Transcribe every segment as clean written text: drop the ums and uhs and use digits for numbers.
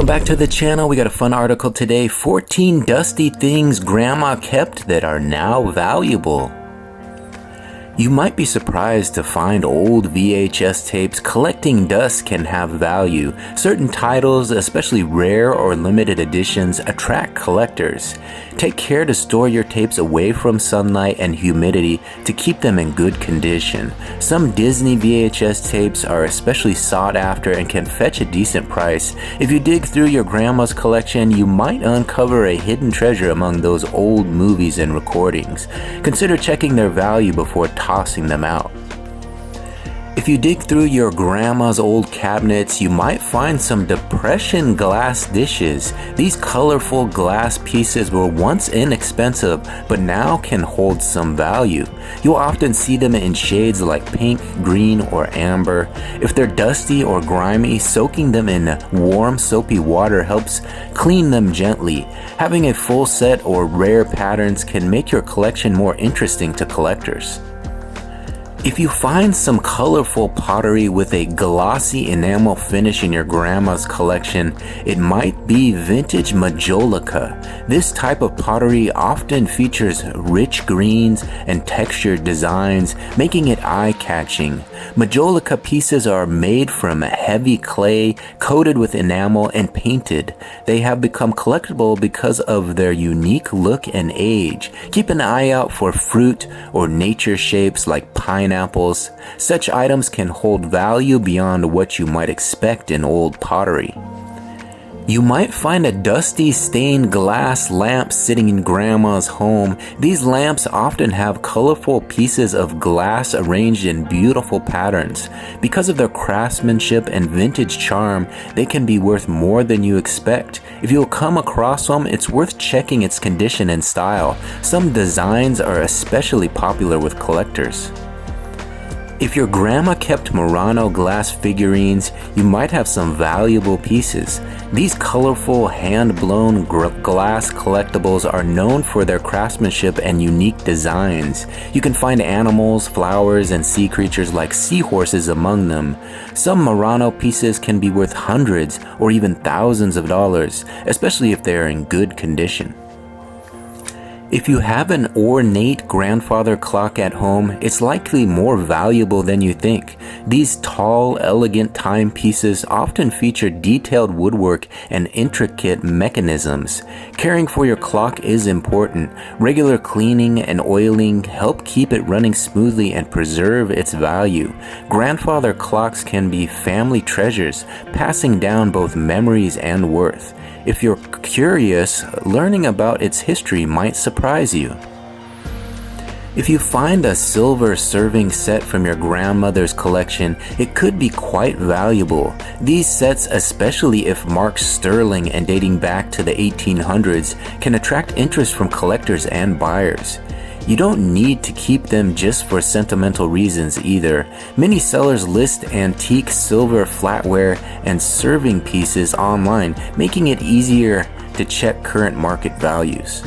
Welcome back to the channel. We got a fun article today. 14 dusty things grandma kept that are now valuable. You might be surprised to find old VHS tapes. Collecting dust can have value. Certain titles, especially rare or limited editions, attract collectors. Take care to store your tapes away from sunlight and humidity to keep them in good condition. Some Disney VHS tapes are especially sought after and can fetch a decent price. If you dig through your grandma's collection, you might uncover a hidden treasure among those old movies and recordings. Consider checking their value before tossing them out. If you dig through your grandma's old cabinets, you might find some Depression glass dishes. These colorful glass pieces were once inexpensive, but now can hold some value. You'll often see them in shades like pink, green, or amber. If they're dusty or grimy, soaking them in warm, soapy water helps clean them gently. Having a full set or rare patterns can make your collection more interesting to collectors. If you find some colorful pottery with a glossy enamel finish in your grandma's collection, it might be vintage majolica. This type of pottery often features rich greens and textured designs, making it eye-catching. Majolica pieces are made from heavy clay, coated with enamel and painted. They have become collectible because of their unique look and age. Keep an eye out for fruit or nature shapes like pineapples. Such items can hold value beyond what you might expect in old pottery. You might find a dusty stained glass lamp sitting in grandma's home. These lamps often have colorful pieces of glass arranged in beautiful patterns. Because of their craftsmanship and vintage charm, they can be worth more than you expect. If you'll come across them, it's worth checking its condition and style. Some designs are especially popular with collectors. If your grandma kept Murano glass figurines, you might have some valuable pieces. These colorful, hand-blown glass collectibles are known for their craftsmanship and unique designs. You can find animals, flowers, and sea creatures like seahorses among them. Some Murano pieces can be worth hundreds or even thousands of dollars, especially if they are in good condition. If you have an ornate grandfather clock at home, it's likely more valuable than you think. These tall, elegant timepieces often feature detailed woodwork and intricate mechanisms. Caring for your clock is important. Regular cleaning and oiling help keep it running smoothly and preserve its value. Grandfather clocks can be family treasures, passing down both memories and worth. If you're curious, learning about its history might surprise you. If you find a silver serving set from your grandmother's collection, it could be quite valuable. These sets, especially if marked sterling and dating back to the 1800s, can attract interest from collectors and buyers. You don't need to keep them just for sentimental reasons either. Many sellers list antique silver flatware and serving pieces online, making it easier to check current market values.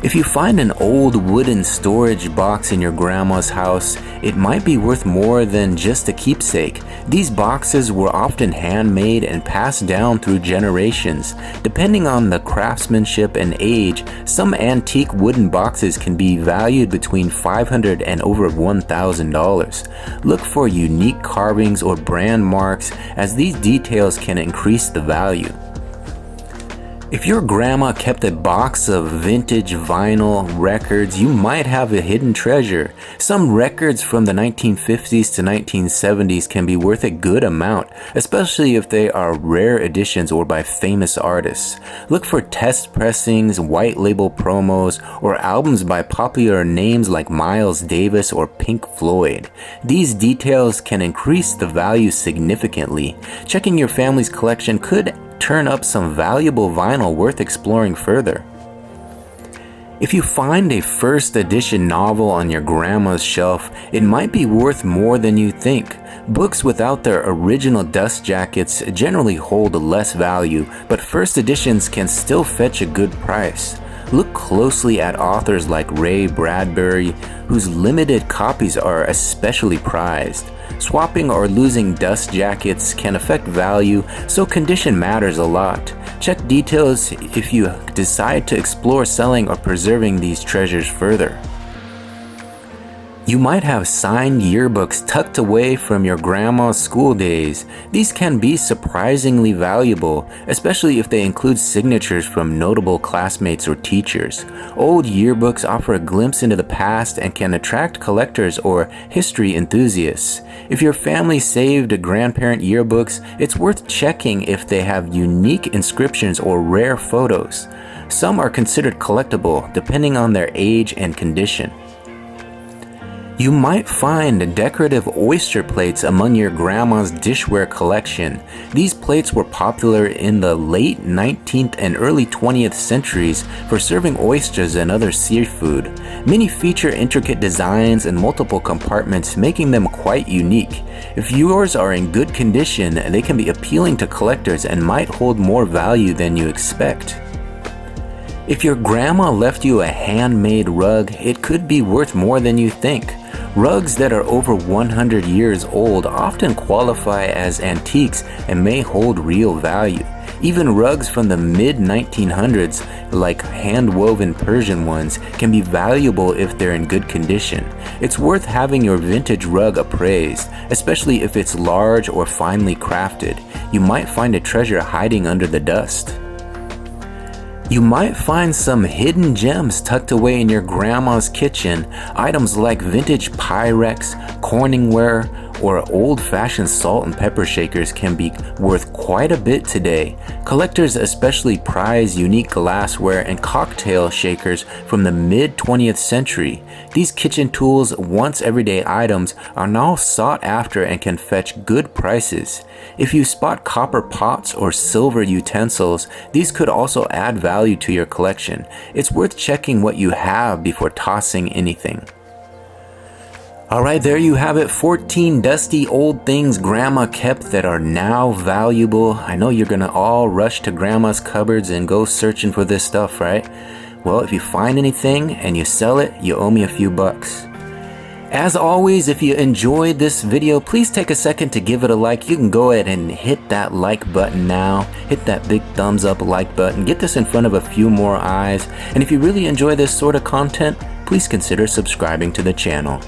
If you find an old wooden storage box in your grandma's house, it might be worth more than just a keepsake. These boxes were often handmade and passed down through generations. Depending on the craftsmanship and age, some antique wooden boxes can be valued between $500 and over $1,000. Look for unique carvings or brand marks, as these details can increase the value. If your grandma kept a box of vintage vinyl records, you might have a hidden treasure. Some records from the 1950s to 1970s can be worth a good amount, especially if they are rare editions or by famous artists. Look for test pressings, white label promos, or albums by popular names like Miles Davis or Pink Floyd. These details can increase the value significantly. Checking your family's collection could turn up some valuable vinyl worth exploring further. If you find a first edition novel on your grandma's shelf, it might be worth more than you think. Books without their original dust jackets generally hold less value, but first editions can still fetch a good price. Look closely at authors like Ray Bradbury, whose limited copies are especially prized. Swapping or losing dust jackets can affect value, so condition matters a lot. Check details if you decide to explore selling or preserving these treasures further. You might have signed yearbooks tucked away from your grandma's school days. These can be surprisingly valuable, especially if they include signatures from notable classmates or teachers. Old yearbooks offer a glimpse into the past and can attract collectors or history enthusiasts. If your family saved grandparent yearbooks, it's worth checking if they have unique inscriptions or rare photos. Some are considered collectible depending on their age and condition. You might find decorative oyster plates among your grandma's dishware collection. These plates were popular in the late 19th and early 20th centuries for serving oysters and other seafood. Many feature intricate designs and multiple compartments, making them quite unique. If yours are in good condition, they can be appealing to collectors and might hold more value than you expect. If your grandma left you a handmade rug, it could be worth more than you think. Rugs that are over 100 years old often qualify as antiques and may hold real value. Even rugs from the mid-1900s, like hand-woven Persian ones, can be valuable if they're in good condition. It's worth having your vintage rug appraised, especially if it's large or finely crafted. You might find a treasure hiding under the dust. You might find some hidden gems tucked away in your grandma's kitchen. Items like vintage Pyrex, Corningware, or old-fashioned salt and pepper shakers can be worth quite a bit today. Collectors especially prize unique glassware and cocktail shakers from the mid-20th century. These kitchen tools, once everyday items, are now sought after and can fetch good prices. If you spot copper pots or silver utensils, these could also add value to your collection. It's worth checking what you have before tossing anything. Alright, there you have it, 14 dusty old things Grandma kept that are now valuable. I know you're gonna all rush to Grandma's cupboards and go searching for this stuff, right? Well, if you find anything and you sell it, you owe me a few bucks. As always, if you enjoyed this video, please take a second to give it a like. You can go ahead and hit that like button now. Hit that big thumbs up like button. Get this in front of a few more eyes. And if you really enjoy this sort of content, please consider subscribing to the channel.